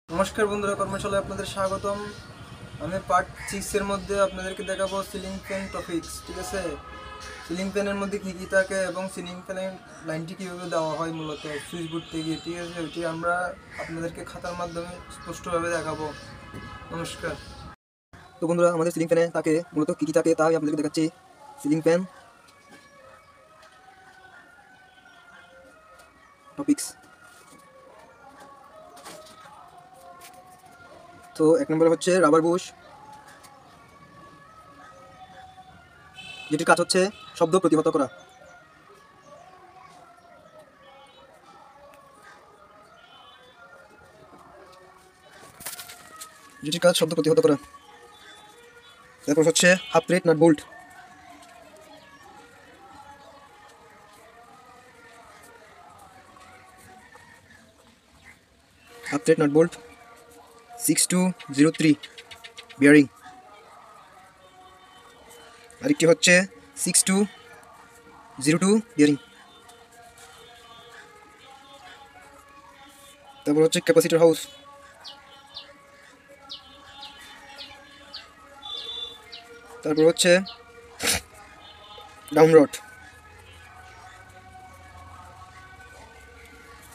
নমস্কার বন্ধুরা, কর্মশালায় আপনাদের স্বাগতম। আমি পার্ট 6 এর মধ্যে আপনাদেরকে দেখাবো সিলিং ফ্যান টপিকস। ঠিক আছে, সিলিং ফ্যানের মধ্যে কী কী থাকে এবং সিলিং ফ্যানের লাইনটি কীভাবে দেওয়া হয় মূলত সুইচ বোর্ড থেকে। ঠিক আছে, ওইটি আমরা আপনাদেরকে খাতার মাধ্যমে স্পষ্টভাবে দেখাবো। নমস্কার। তো বন্ধুরা, আমাদের সিলিং ফ্যানে থাকে মূলত কী কী থাকে তাই আপনাদেরকে দেখাচ্ছি। Ceiling fan topics. তো এক নম্বরে হচ্ছে রাবার বুশ, যেটির কাজ হচ্ছে শব্দ প্রতিহত করা। তারপর হচ্ছে half plate nut bolt. Half plate nut bolt 6203 bearing. আরেকটি হচ্ছে 6202 বিয়ারিং। তারপর হচ্ছে ক্যাপাসিটর হাউস। তারপর হচ্ছে ডাউন রড।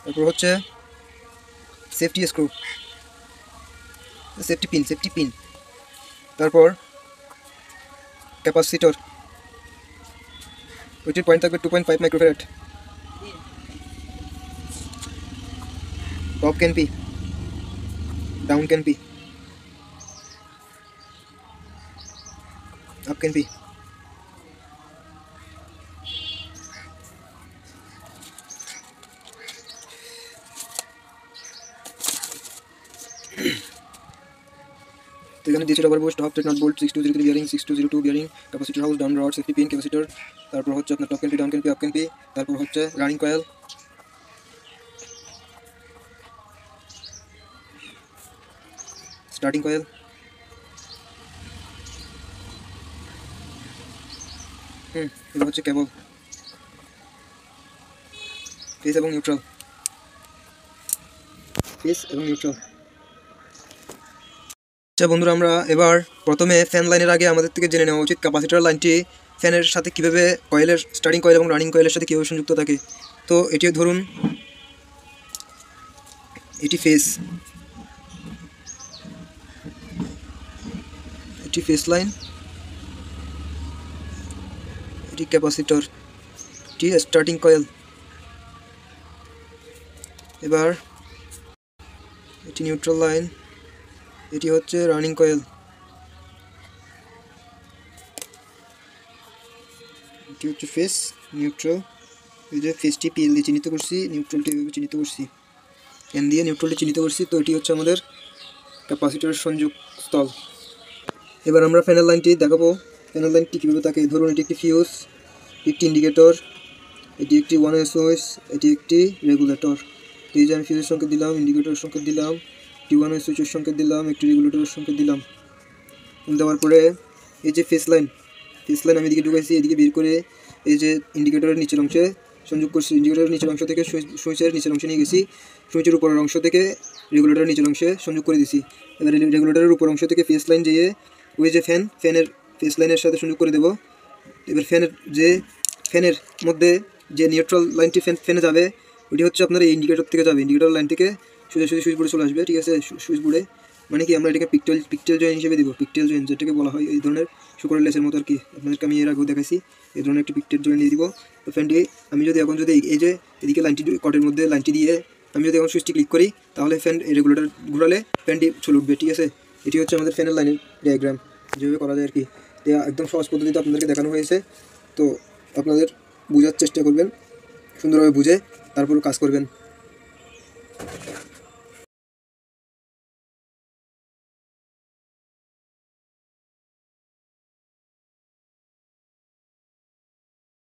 তারপর হচ্ছে সেফটি স্ক্রু, সেফটি পিন। তারপর ক্যাপাসিটর, ওইটির পয়েন্ট থাকবে 2.5 microfarad. Top canopy, down canopy, up canopy. তো এখানে দিয়েছে rubber bush, half plate nut bolt, 6203 bearing, 6202 bearing, capacitor house, down rod, safety pin, capacitor. তারপর হচ্ছে আপনার top canopy, down canopy, up canopy. তারপর হচ্ছে রানিং কয়েল, স্টার্টিং কয়েল। এবার হচ্ছে কেবল, ফেস এবং নিউট্রাল। আচ্ছা বন্ধুরা, আমরা এবার প্রথমে ফ্যান লাইনের আগে আমাদের থেকে জেনে নেওয়া উচিত ক্যাপাসিটর লাইনটি ফ্যানের সাথে কীভাবে কয়েলের স্টার্টিং কয়েল এবং রানিং কয়েলের সাথে কীভাবে সংযুক্ত থাকে। তো এটি ধরুন এটি ফেস লাইন, এটি ক্যাপাসিটর, এটি স্টার্টিং কয়েল। এবার এটি নিউট্রাল লাইন, এটি হচ্ছে রানিং কয়েল। এটি হচ্ছে ফেস, নিউট্রাল। এই যে ফেসটি পিএল দিয়ে চিহ্নিত করছি, নিউট্রালটি এভাবে চিহ্নিত করছি, এন দিয়ে নিউট্রালটি চিহ্নিত করছি। তো এটি হচ্ছে আমাদের ক্যাপাসিটরের সংযোগ স্থল। এবার আমরা ফ্যানের লাইনটি দেখাবো। ফ্যানের লাইনটি কীভাবে থাকে। ধরুন এটি একটি ফিউজ, একটি ইন্ডিকেটর, এটি একটি 1 SOS, এটি একটি রেগুলেটর। এই যে আমি ফিউজের সংকেত দিলাম, ইন্ডিকেটরের সংকেত দিলাম, একটি 1 SOS সংকেত দিলাম, একটি রেগুলেটরের সংকেত দিলাম। দেওয়ার পরে এই যে ফেস লাইন আমি এদিকে ঢুকাইছি, এদিকে বের করে এই যে ইন্ডিকেটরের নিচের অংশে সংযোগ করছি। ইন্ডিকেটরের নিচের অংশ থেকে সুইচের নিচের অংশে নিয়ে গেছি, সুইচের উপরের অংশ থেকে রেগুলেটরের নিচের অংশে সংযোগ করে দিছি। এবার রেগুলেটরের উপর অংশ থেকে ফেস লাইন যেয়ে ওই যে ফ্যানের ফেস লাইনের সাথে সংযোগ করে দেবো। এবার ফ্যানের মধ্যে যে নিউট্রাল লাইনটি ফ্যানে যাবে, ওইটি হচ্ছে আপনার এই ইন্ডিকেটর থেকে যাবে। ইন্ডিকেটর লাইন থেকে সোজাসুজি সুইচ বোর্ডে চলে আসবে। ঠিক আছে, সুইচ বোর্ডে মানে কি আমরা এটাকে পিকটেল জয়েন হিসেবে দিব। পিকটেল জয়েন যেটাকে বলা হয় এই ধরনের শুকরের লেসের মতো আর কি। আপনাদেরকে আমি এর আগেও দেখাইছি, এই ধরনের একটি পিকটেল জয়েন দিয়ে দিব। তো ফ্যানটি আমি যদি এখন এই যে এদিকে লাইনটি কটের মধ্যে লাইনটি দিয়ে আমি যদি এখন সুইচটি ক্লিক করি, তাহলে ফ্যান রেগুলেটর ঘুরালে ফ্যানটি চলে উঠবে। ঠিক আছে, এটি হচ্ছে আমাদের ফ্যানের লাইনের ডায়াগ্রাম, যেভাবে করা যায় আর কি। একদম সহজ পদ্ধতিতে আপনাদেরকে দেখানো হয়েছে। তো আপনাদের বোঝার চেষ্টা করবেন, সুন্দরভাবে বুঝে তারপর কাজ করবেন।